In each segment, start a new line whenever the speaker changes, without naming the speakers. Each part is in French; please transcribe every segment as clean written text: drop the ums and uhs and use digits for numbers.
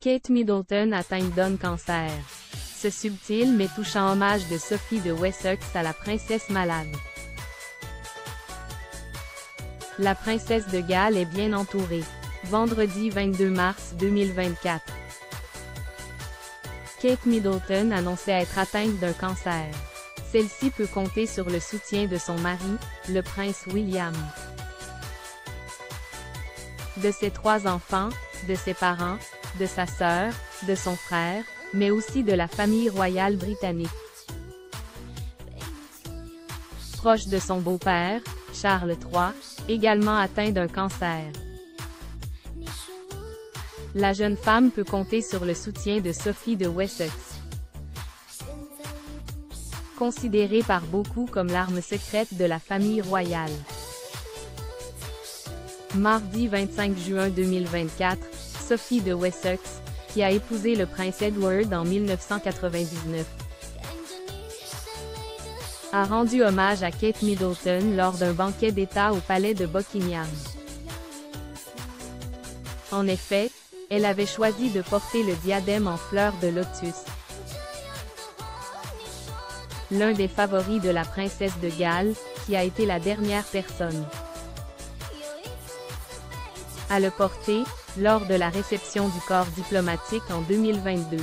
Kate Middleton atteinte d'un cancer. Ce subtil mais touchant hommage de Sophie de Wessex à la princesse malade. La princesse de Galles est bien entourée. Vendredi 22 mars 2024. Kate Middleton annonçait être atteinte d'un cancer. Celle-ci peut compter sur le soutien de son mari, le prince William. De ses 3 enfants, de ses parents, de sa sœur, de son frère, mais aussi de la famille royale britannique. Proche de son beau-père, Charles III, également atteint d'un cancer. La jeune femme peut compter sur le soutien de Sophie de Wessex. Considérée par beaucoup comme l'arme secrète de la famille royale. Mardi 25 juin 2024, Sophie de Wessex, qui a épousé le prince Edward en 1999, a rendu hommage à Kate Middleton lors d'un banquet d'État au palais de Buckingham. En effet, elle avait choisi de porter le diadème en fleurs de lotus. L'un des favoris de la princesse de Galles, qui a été la dernière personne à le porter, lors de la réception du corps diplomatique en 2022.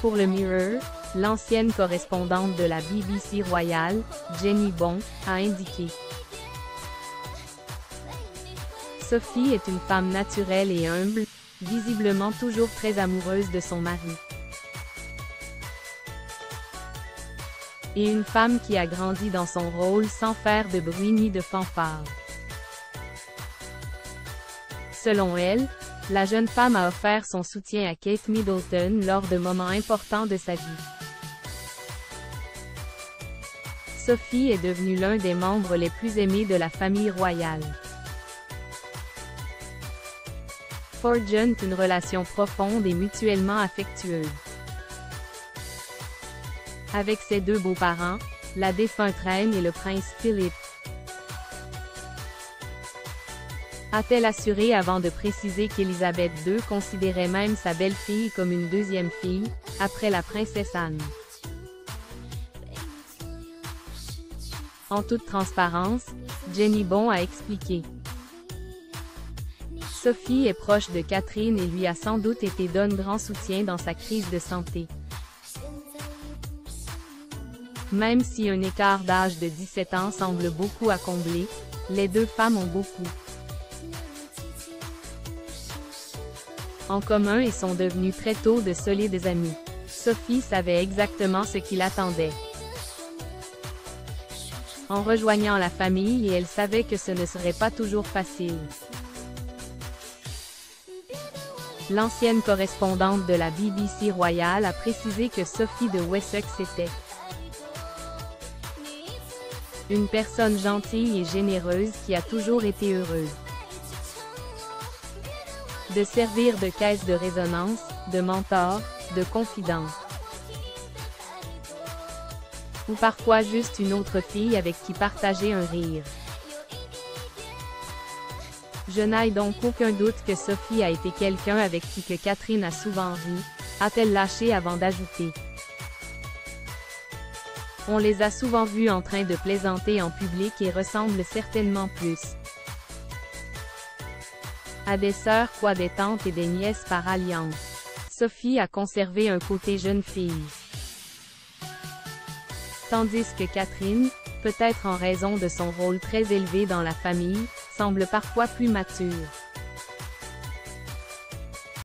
Pour le Mirror, l'ancienne correspondante de la BBC royale, Jenny Bond, a indiqué: Sophie est une femme naturelle et humble, visiblement toujours très amoureuse de son mari. Et une femme qui a grandi dans son rôle sans faire de bruit ni de fanfare. Selon elle, la jeune femme a offert son soutien à Kate Middleton lors de moments importants de sa vie. Sophie est devenue l'un des membres les plus aimés de la famille royale. Forgent une relation profonde et mutuellement affectueuse. Avec ses 2 beaux-parents, la défunte reine et le prince Philippe. A-t-elle assuré avant de préciser qu'Élisabeth II considérait même sa belle-fille comme une deuxième fille, après la princesse Anne. En toute transparence, Jenny Bond a expliqué: Sophie est proche de Catherine et lui a sans doute été d'un grand soutien dans sa crise de santé. Même si un écart d'âge de 17 ans semble beaucoup à combler, les 2 femmes ont beaucoup en commun et sont devenues très tôt de solides amies. Sophie savait exactement ce qui l'attendait en rejoignant la famille et elle savait que ce ne serait pas toujours facile. L'ancienne correspondante de la BBC royale a précisé que Sophie de Wessex était une personne gentille et généreuse qui a toujours été heureuse de servir de caisse de résonance, de mentor, de confident. Ou parfois juste une autre fille avec qui partager un rire. Je n'ai donc aucun doute que Sophie a été quelqu'un avec qui que Catherine a souvent ri, a-t-elle lâché avant d'ajouter. On les a souvent vus en train de plaisanter en public et ressemblent certainement plus à des sœurs qu'à des tantes et des nièces par alliance. Sophie a conservé un côté jeune fille. Tandis que Catherine, peut-être en raison de son rôle très élevé dans la famille, semble parfois plus mature.